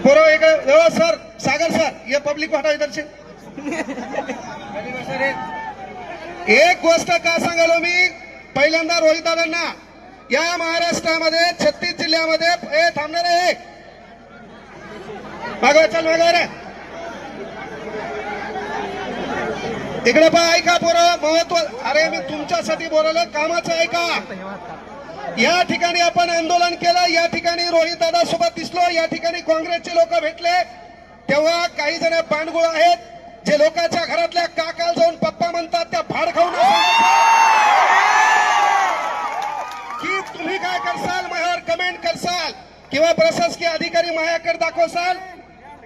बरो एक सर सागर सर ये पब्लिक हटा इधर से एक गोष्ट का सांगालो मी पहिल्यांदा रोहित दादांना या महाराष्ट्रामध्ये 36 जिल्ह्यामध्ये थांबणार आहे मागव चल मागव रे इकडे पहा ऐका पोरं महत्व अरे मी तुमच्यासाठी बोलवलं कामाचं ऐका या ठिकाणी आपण आंदोलन केलं या ठिकाणी रोहित दादा सोबत दिसलो या ठिकाणी काँग्रेसचे लोक भेटले तेव्हा काही जण बांडगुळ आहेत जे लोकांच्या घरातल्या काकाला जाऊन पप्पा म्हणतात त्या भाड खाऊन की तुम्ही काय करसाल माझ्यावर कमेंट करसाल किंवा प्रशासकीय अधिकारी माझ्याकडे दाखवसाल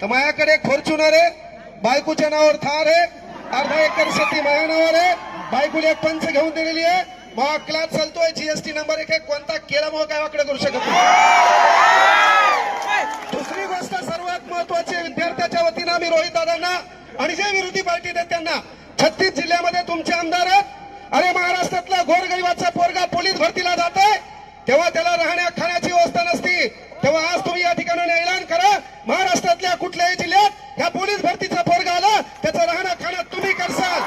तर माझ्याकडे फॉर्च्युनर आहे बायकोच्या नावावर थार आहे अर्धा एकर शेती माझ्या नावावर आहे बायकोला एक पंच घेऊन दिलेली आहे मग क्लास चालतोय जीएसटी नंबर 1 कोणता केल्यामुळे काय वाकडे करू शकत नाही दुसरी गोष्ट सर्वात महत्वाची विद्यार्थ्याच्या वतीनं मी रोहित दादांना आणि जे विरोधी पार्टी आहेत त्यांना 36 जिल्ह्यामध्ये तुमचे आमदार अरे महाराष्ट्रातला गोरगरिबाचा पोरगा पोलीस भरतीला जात आहे तेव्हा त्याला राहण्या खाण्याची व्यवस्था नसती तेव्हा आज तुम्ही या ठिकाणी ऐलान करा महाराष्ट्रातल्या कुठल्याही जिल्ह्यात या पोलीस भरतीचा पोरगा आला त्याचं राहणं खाणं तुम्ही करसाल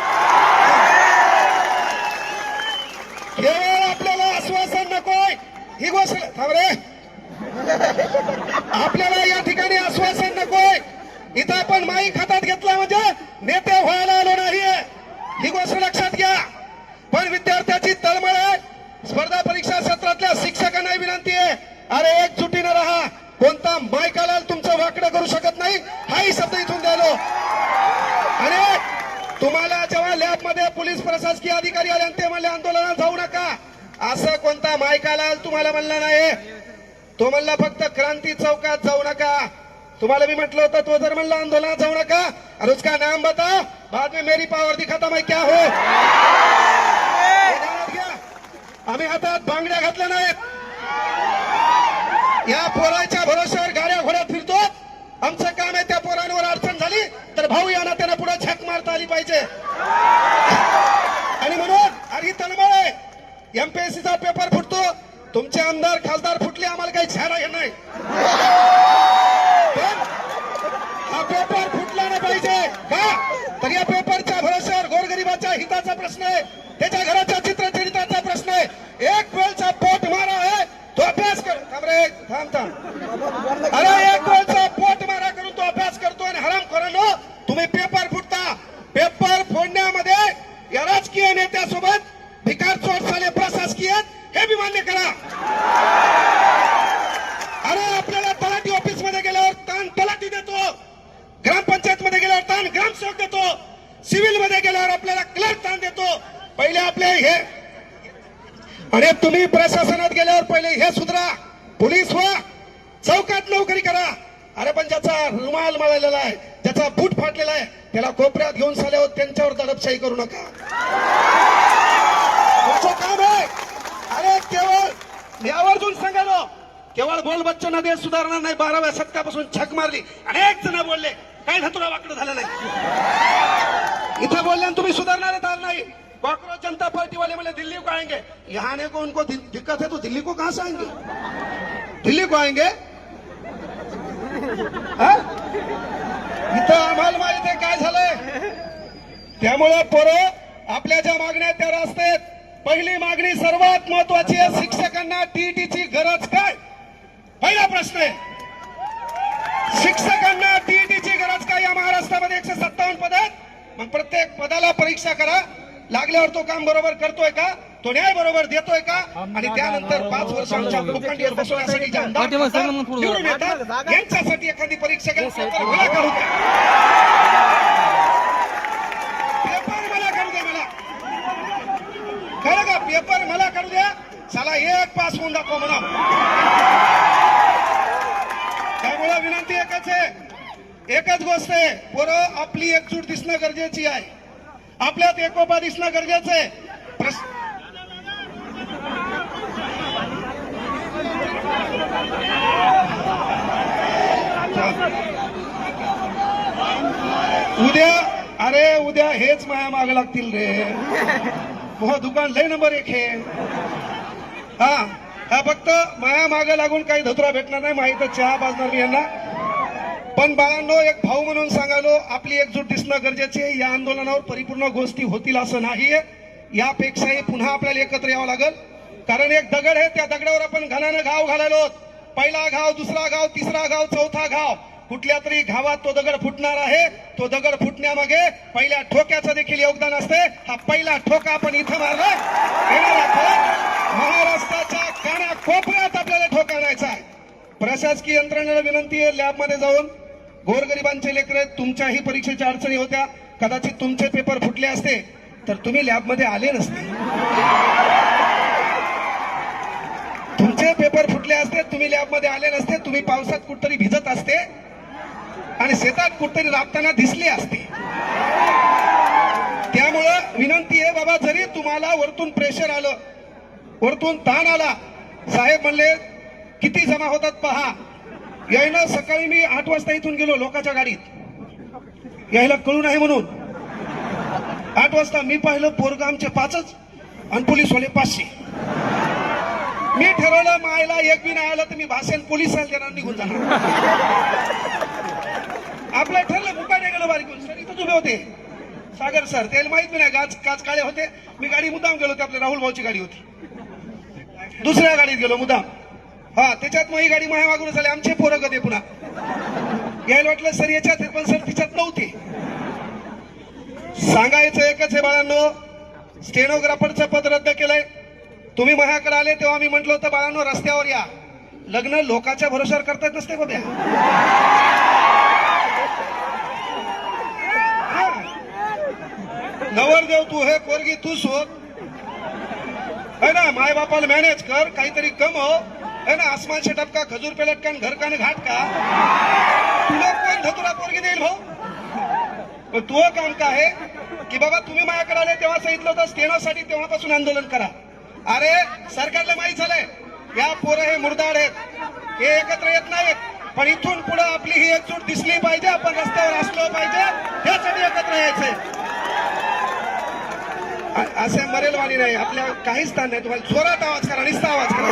केवळ आपल्याला आश्वासन नकोय ही गोष्ट थांब रे आपल्याला या ठिकाणी आश्वासन नकोय इथं आपण माईक हातात घेतला म्हणजे नेते व्हायला आलो नाहीये ही गोष्ट लक्षात घ्या पण विद्यार्थ्याची तळमळ आहे स्पर्धा परीक्षा क्षेत्रातल्या शिक्षकांना विनंती आहे अरे एकजुटीनं राहा कोणता माईकाला तुमचं वाकडं करू शकत नाही हाही शब्द इथून द्यालो आणि तुम्हाला जेव्हा लॅबमध्ये पोलीस प्रशासकीय अधिकारी आले आणि ते म्हणले आंदोलनात जाऊ नका असं कोणता मायकाला तुम्हाला म्हणला नाही तो म्हणला फक्त क्रांती चौकात जाऊ नका तुम्हाला मी म्हटलं होतं तो जर म्हणला आंदोलनात जाऊ नका और उसका नाम बताओ बाद में मेरी पावर दिखाता मैं क्या हो आम्ही हातात बांगड्या घातल्या नाहीत या पोराच्या भरोश्यावर गाड्या घोड्यात फिरतो आमचं काम आहे त्या पोरांवर अडचण झाली तर भाऊ यांना त्यांना पुढे झक मारता आली पाहिजे आणि म्हणून अरे तळमळ आहे एमपीएससीचा पेपर फुटतो तुमचे आमदार खासदार फुटले आम्हाला काही छारा घेत नाही हा पेपर फुटला नाही पाहिजे का तर या पेपरच्या भरोश्यावर गोरगरिबाच्या हिताचा प्रश्न आहे त्याच्या घराच्या चित्रचरित्राचा प्रश्न आहे एक वेळचा पोट मारा आहे तो अभ्यास कर थांब रे थांब अरे एक वेळचा पोट मारा करून तो अभ्यास करतो आणि हराम करून तुम्ही पेपर फुटता पेपर फोडण्यामध्ये या राजकीय नेत्यासोबत भिकार चोट झाले प्रशासकीय हे बी मान्य करा अरे आपल्याला तलाठी ऑफिस मध्ये गेल्यावर ताण तलाठी देतो ग्रामपंचायत मध्ये गेल्यावर ताण ग्रामसेवक देतो सिव्हिल मध्ये गेल्यावर आपल्याला क्लर्क ताण देतो पहिले आपले हे अरे तुम्ही प्रशासनात गेल्यावर पहिले हे सुधरा पोलीस व्हा चौकात नोकरी करा अरे पण ज्याचा रुमाल मळलेला आहे ज्याचा बूट फाटलेला आहे त्याला कोपऱ्यात घेऊन साल्यावर त्यांच्यावर दडपशाही करू नका तुमचं काम आहे अरे केवळ यावरून सांगालो केवळ बोल बच्चन देश सुधारणार नाही 12व्या शतकापासून छक मारली अनेक जण बोलले काय ना तुला वाकडं झालं नाही इथं बोलल्यानं तुम्ही सुधारणारे तर नाही कांग्रेस जनता पार्टी वाले बोले दिल्ली को आएंगे यहाँ ने को उनको दिक्कत है तो दिल्ली को कहां से आएंगे दिल्ली को आएंगे इथं आम्हाला माहिती आहे काय झालंय त्यामुळे पोरं आपल्या ज्या मागण्या त्या रस्त्यात पहिली मागणी सर्वात महत्वाची आहे शिक्षकांना टीईटीची गरज काय पहिला प्रश्न आहे शिक्षकांना टीईटीची गरज काय या महाराष्ट्रामध्ये 157 पद आहेत मग प्रत्येक पदाला परीक्षा करा लागल्यावर तो काम बरोबर करतोय का तो न्याय बरोबर देतोय का आणि त्यानंतर 5 वर्षांच्या लोखंडीवर बसवण्यासाठी जे आमदार निवडून येतात यांच्यासाठी एखादी परीक्षा घ्या मला करू द्या पेपर मला करू द्या मला खरं का पेपर मला करू द्या चला एक पास होऊन दाखव म्हणा त्यामुळे विनंती एकच आहे एकच गोष्ट आहे पोरं आपली एकजूट दिसणं गरजेची आहे आपल्यात एकोपा दिसणं गरजेचं आहे उद्या हेच माया माग लागतील रे दुकान लय नंबर 1 हे हा हा फक्त माया मागे लागून काही धतुरा भेटणार नाही, माहिती चहा पाजणार मी यांना. पण बाळांनो, एक भाऊ म्हणून सांगालो, आपली एकजूट दिसणं गरजेचे आहे. या आंदोलनावर परिपूर्ण गोष्टी होतील असं नाहीये. यापेक्षाही पुन्हा आपल्याला एकत्र यावं लागेल. कारण एक दगड आहे, त्या दगडावर आपण घाणानं घाव घालायलो. पहिला घाव, दुसरा घाव, तिसरा घाव, चौथा घाव. कुठल्या तरी घावात तो दगड फुटणार आहे. तो दगड फुटण्यामागे पहिल्या ठोक्याचं देखील योगदान असते. हा पहिला ठोका आपण इथं मारला. महाराष्ट्राच्या कानाकोपऱ्यात आपल्याला ठोका आणायचा आहे. प्रशासकीय यंत्रणेला विनंती आहे, लॅबमध्ये जाऊन गोरगरिबांचे लेकर, तुमच्याही परीक्षेच्या अडचणी होत्या, कदाचित तुमचे पेपर फुटले असते तर तुम्ही लॅबमध्ये आले नसते. तुमचे पेपर फुटले असते, तुम्ही लॅबमध्ये आले नसते. तुम्ही पावसात कुठतरी भिजत असते आणि शेतात कुठतरी राबताना दिसले असते. त्यामुळं विनंती आहे बाबा, जरी तुम्हाला वरतून प्रेशर आलं, वरतून ताण आला, साहेब म्हणले किती जमा होतात पहा. यायला सकाळी मी 8 वाजता इथून गेलो लोकांच्या गाडीत, यायला कळू नाही म्हणून. 8 वाजता मी पाहिलं पोरग आमचे 5च आणि पोलीसवाले 500. मी ठरवलं मायला एक बी नाही आलं तर मी भाषण पोलिसांना देणार, निघून जाणार. आपलं ठरलं, मुकाने गेलो बारीक सर, इथंच उभे होते सागर सर, त्याला माहित नाही काच काळे होते. मी गाडी मुद्दाम गेलो, ते आपल्या राहुल भाऊची गाडी होती, दुसऱ्या गाडीत गेलो मुद्दाम. हा, त्याच्यात मग ही गाडी माझ्या मागून झाली. आमचे पोरं कधी पुन्हा यायला वाटलं सर याच्यात, पण सर तिच्यात नव्हते. सांगायचं एकच आहे बाळांनो, स्टेनोग्राफरचं पद रद्द केलंय. तुम्ही माझ्याकडे आले तेव्हा मी म्हटलं होतं बाळांनो रस्त्यावर या. लग्न लोकांच्या भरोशावर करता येत नसते बघ्या. नवरदेव तू हे, पोरगी तू शोध है ना. माय बापाला मॅनेज कर, काहीतरी कमव है ना. आसमान से टपका, खजूर पे लटकन, घर का न घाट का. तुला कोण धतुरा पोरगी देईल भाऊ. पण तू काम काय आहे की बाबा तुम्ही माझ्याकडे आले तेव्हा सांगितलं होतं स्टेनोसाठी, तेव्हापासून आंदोलन करा. अरे सरकारला माहित झालंय या पोरं हे मुर्दाड आहेत, हे एकत्र येत नाहीत. पण इथून पुढे आपली ही एकजूट दिसली पाहिजे, आपण रस्त्यावर असलो पाहिजे, ह्यासाठी एकत्र यायचंय. असे मरेलवाणी नाही, आपल्या काहीच स्थान नाही. तुम्हाला जोरात आवाज करा, निस्ता आवाज करा.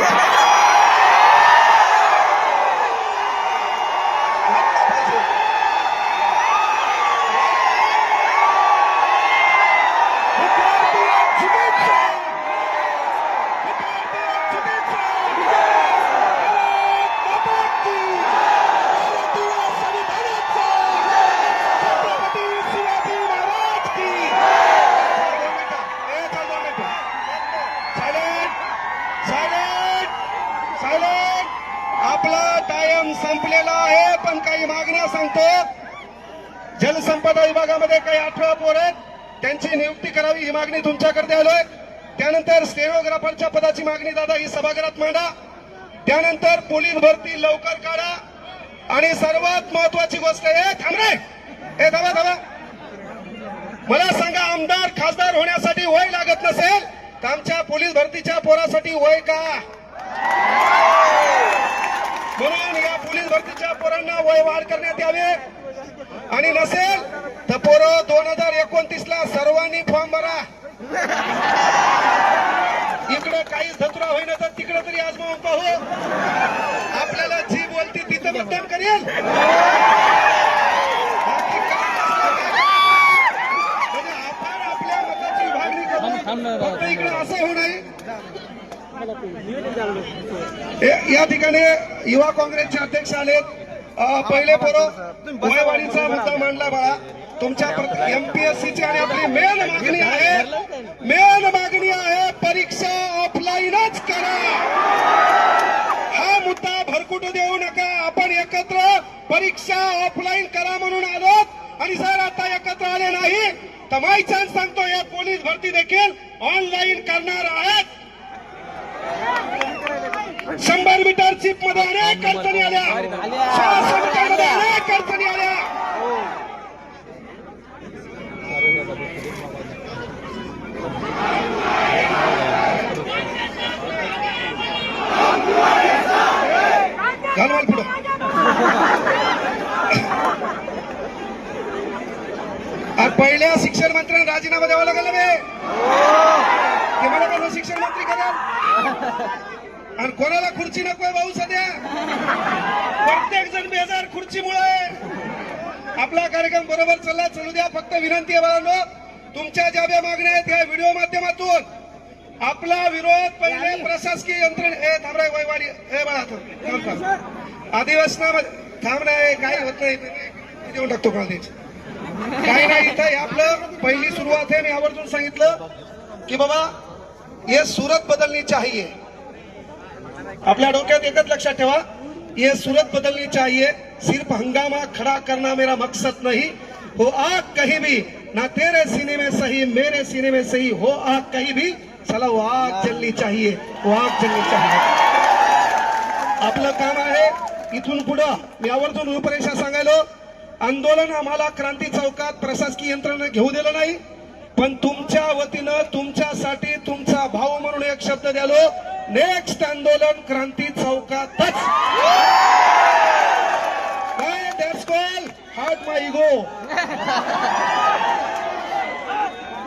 आपला टाइम संपलेला आहे. पण काही मागण्या सांगतो. जलसंपदा विभागामध्ये काही 18 पोर आहेत, त्यांची नियुक्ती करावी ही मागणी तुमच्याकडे आलोय. त्यानंतर स्टेनोग्राफरच्या पदाची मागणी दादा ही सभागृहात मांडा. त्यानंतर पोलीस भरती लवकर काढा. आणि सर्वात महत्वाची गोष्ट आहे, थांबरे दाबा दाबा, मला सांगा, आमदार खासदार होण्यासाठी वय लागत नसेल तर आमच्या पोलीस भरतीच्या पोरासाठी वय का. म्हणून या पोलीस भरतीच्या पोरांना वय वाढ करण्यात यावे. आणि नसेल तर पोरं 2029ला सर्वांनी फॉर्म भरा. इकडे काहीच धतुरा होईना तर तिकडे तरी आजमावून पाहू. आपल्याला जी बोलती तिथं मतदान करेल. म्हणजे आपण आपल्या मताची विभागणी करू, फक्त इकडे असं होऊ नये. या ठिकाणी युवा काँग्रेसचे अध्यक्ष आलेत. पहिले पोरं वयवाढीचा मुद्दा मांडला बाळा. तुमच्या एमपीएससीची आणि आपली मेन मागणी आहे परीक्षा ऑफलाईनच करा. हा मुद्दा भरकुटू देऊ नका. आपण एकत्र परीक्षा ऑफलाईन करा म्हणून आलोत. आणि जर आता एकत्र आले नाही तर माय चान्स सांगतो, या पोलीस भरती देखील ऑनलाईन करणार आहेत. 100 मीटर चिप मध्ये अनेक अडचणी आल्या, 600 मीटर मध्ये अनेक अडचणी आल्या. घालवाल पुढं. पहिल्या शिक्षण मंत्र्यांना राजीनामा द्यावा लागला. मला कसं शिक्षण मंत्री करा. आणि कोणाला खुर्ची नकोय भाऊ सध्या? प्रत्येक जण बेजार खुर्चीमुळे. आपला कार्यक्रम बरोबर चालू द्या. फक्त विनंती आहे बाळांनो, तुमच्या ज्या ज्या मागण्या आहेत या व्हिडिओ माध्यमातून आपला विरोध पहिले प्रशासकीय यंत्रणा हे थांबराय वैवाडी हे बाळा अधिवेशनामध्ये थांबणार काही होत नाही देऊन टाकतो कॉलेज काही नाही. इथं आपलं पहिली सुरुवात आहे. मी आवर्जून सांगितलं की बाबा ये सूरत बदलनी चाहिए. आपल्या डोक्यात एकच लक्षात ठेवा, ये सूरत बदलनी चाहिए. सिर्फ हंगामा खड़ा करना मेरा मकसद नहीं. हो आग कहीं भी, ना तेरे सीने में सही मेरे सीने में सही, हो आग कहीं भी, चला वो आग जलनी चाहिए, वो आग जलनी चाहिए. आपलं काम आहे इथून पुढं. मी आवर्जून रूपरेषा सांगायलो, आंदोलन आम्हाला क्रांती चौकात प्रशासकीय यंत्रणा घेऊ दिलं नाही, पण तुमच्या वतीनं तुमच्यासाठी तुमचा भाऊ म्हणून एक शब्द द्यालो, नेक्स्ट आंदोलन क्रांती चौकातच. That's call hurt my ego.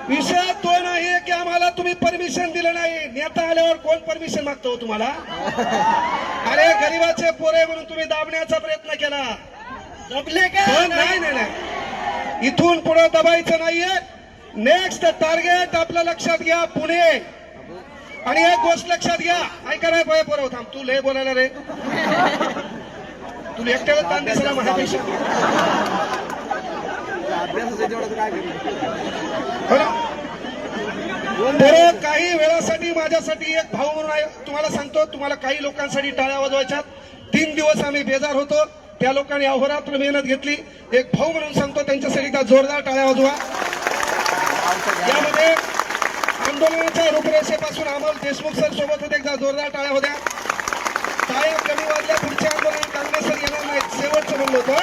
विषय तो नाही की आम्हाला तुम्ही परमिशन दिलं नाही. नेता आल्यावर कोण परमिशन मागतो तुम्हाला? अरे गरीबाचे पोरे म्हणून तुम्ही दाबण्याचा प्रयत्न केला. दबले का? नाही नाही नाही, इथून पुढे दबायचं नाहीये. नेक्स्ट टार्गेट आपलं लक्षात घ्या, पुणे. आणि एक गोष्ट लक्षात घ्या, ऐका रे पोरं, थांब तू लय बोलायला रे, तुला एकट्याला ताण दिसला माझ्यापेक्षा. बरं, काही वेळासाठी माझ्यासाठी एक भाऊ म्हणून आहे. तुम्हाला सांगतो, तुम्हाला काही लोकांसाठी टाळ्या वाजवायच्या. 3 दिवस आम्ही बेजार होतो, त्या लोकांनी अहोरात्र मेहनत घेतली. एक भाऊ म्हणून सांगतो, त्यांच्यासाठी एकदा जोरदार टाळ्या वाजवा. यामध्ये आंदोलनाच्या रूपरेषेपासून अमोल देशमुख सर सोबत होते, एकदा जोरदार टाळ्या होत्या. टाळ्या कमी वाजल्या, पुढचे आंदोलन काँग्रेस सर येणार नाहीत, शेवटचं म्हणलं होतं.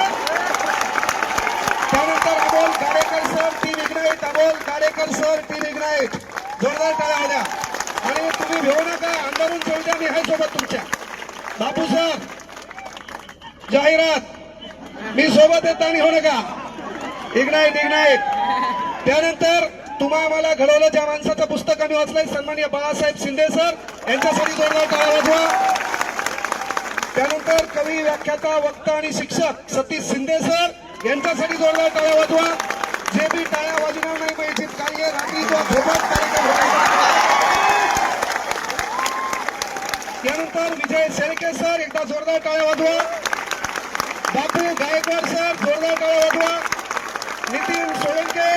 त्यानंतर Amol Gadekar sir, team ignite. Amol Gadekar sir, team ignite. जोरदार टाळ्या होत्या. आणि तुम्ही भेऊ नका, अंधारून जाऊ द्या, मी आहे सोबत तुमच्या. बापू सर, जाहिरात मी सोबत येत आणि हो नका. Ignite ignite. त्यानंतर तुम्हा आम्हाला घडवलं, ज्या माणसाचं पुस्तक आम्ही वाचलंय, सन्माननीय बाळासाहेब शिंदे सर, यांच्यासाठी जोरदार टाळ्या वाजवा. त्यानंतर कवी, व्याख्याता, वक्ता आणि शिक्षक सतीश शिंदे सर, यांच्यासाठी जोरदार टाळ्या वाजवा. जे बी टाळ्या वाजवणार नाही पाहिजे कार्य रात्री किंवा झोपट कार्यक्रम होता. त्यानंतर विजय शेळके सर, एकदा जोरदार टाळ्या वाजवा. बापू गायकवाड सर, जोरदार टाळ्या वाजवा. नितीन सोळंके,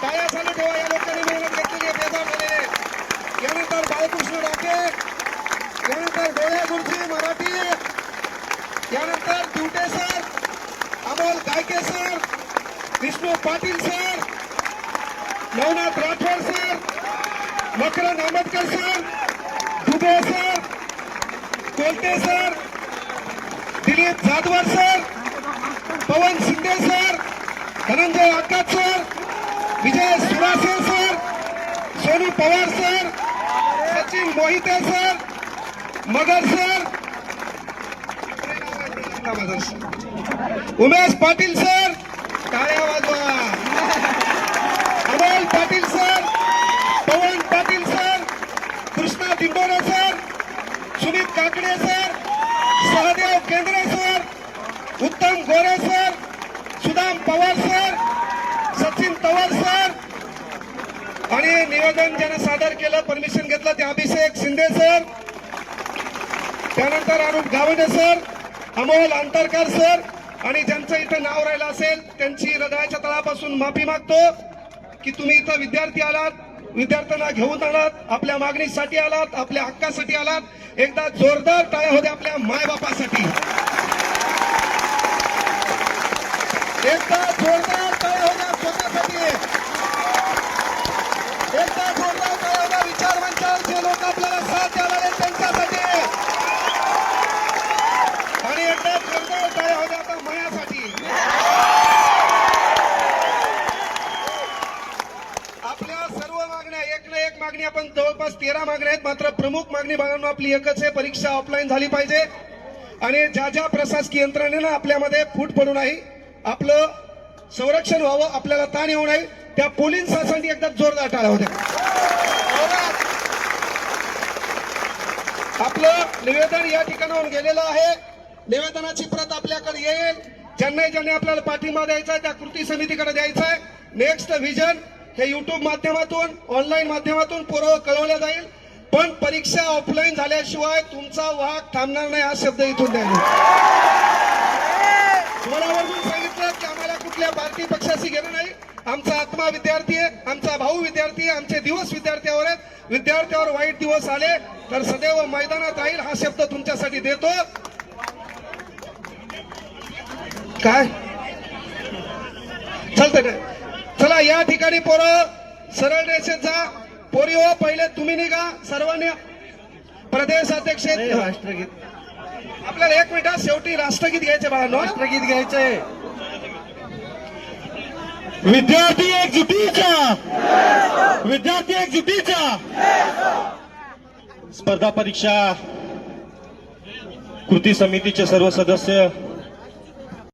टाळ्या चालू ठेवा, या लोकांनी मेहनत घेतलेली आहे, बेजार झालेले. यानंतर बाळकृष्ण राखे, यानंतर डोळ्या गुरुजी मराठी, यानंतर Divate sir, Amol Gayke sir, Vishnu Patil sir, Navnath Rathod sir, Makarand Ambedkar sir, Dube sir, Kolte sir, Dilip Jadhavar sir, Pawan Shinde sir, Dhananjay Akash sir, Vijay Surase sir, Sonu Pawar sir, Sachin Mohite sir, Magar sir, Umesh Patil sir, टाळ्या वाजवा. Amol Patil sir, Pawan Patil sir, Krishna Dindore sir, Sumit Kakade sir, Sahdev Kendre sir, Uttam Gore sir, Sudam Pawar sir, Sachin Tawar sir. आणि निवेदन ज्यानं सादर केलं, परमिशन घेतलं, ते अभिषेक शिंदे सर. त्यानंतर अनुप गावंडे सर, अमोल अंतरकर सर. आणि ज्यांचं इथं नाव राहिलं असेल त्यांची हृदयाच्या तळापासून माफी मागतो की तुम्ही इथं विद्यार्थी आलात, विद्यार्थ्यांना घेऊन आलात, आपल्या मागणीसाठी आलात, आपल्या हक्कासाठी आलात. एकदा जोरदार टाळ्या होत्या आपल्या मायबापासाठी. एकदा जोरदार टाळ्या होत्या स्वतःसाठी. एकदा जोरदार टाळ्या होत्या विचार मंचावर जे लोक आपल्याला साथ द्यायला आले त्यांच्यासाठी. आणि एकदा जोरदार टाळ्या होत्या आता मायासाठी. आपल्या सर्व मागण्या, एक ना एक मागणी, आपण जवळपास 13 मागण्या आहेत, मात्र प्रमुख मागणी बाळांनो आपली एकच आहे, परीक्षा ऑफलाईन झाली पाहिजे. आणि ज्या ज्या प्रशासकीय यंत्रणेनं आपल्यामध्ये फूट पडू नाही, आपलं संरक्षण व्हावं, आपल्याला ताण येऊ नये, त्या पोलिसांसाठी एकदा जोरदार टाळ्या होत्या. आपलं निवेदन या ठिकाणाहून गेलेलं आहे. निवेदनाची प्रत आपल्याकडे येईल. ज्यांनी आपल्याला पाठिंबा द्यायचा आहे त्या कृती समितीकडे द्यायचा आहे. नेक्स्ट व्हिजन हे युट्यूब माध्यमातून ऑनलाईन माध्यमातून पूर्व कळवलं जाईल. पण परीक्षा ऑफलाईन झाल्याशिवाय तुमचा वाहक थांबणार नाही हा शब्द इथून द्यायला. तुम्हाला वरून सांगितलं की आम्हाला कुठल्या पार्टी पक्षाशी घेणं नाही. आमचा आत्मा विद्यार्थी आहे, आमचा भाऊ विद्यार्थी आहे, आमचे दिवस विद्यार्थ्यावर आहेत. विद्यार्थ्यावर वाईट दिवस आले तर सदैव मैदानात राहील हा शब्द तुमच्यासाठी देतो. काय चालतंय? चला या ठिकाणी पोरं सरळ रेषेत जा. पोरी हो पहिले तुम्ही निघा सर्वांनी. प्रदेश अध्यक्ष राष्ट्रगीत आपल्याला 1 मिनिटात शेवटी राष्ट्रगीत घ्यायचे बाळांनो. राष्ट्रगीत घ्यायचंय. विद्यार्थी एकजुटीचा, विद्यार्थी एकजुटीचा. स्पर्धा परीक्षा कृती समितीचे सर्व सदस्य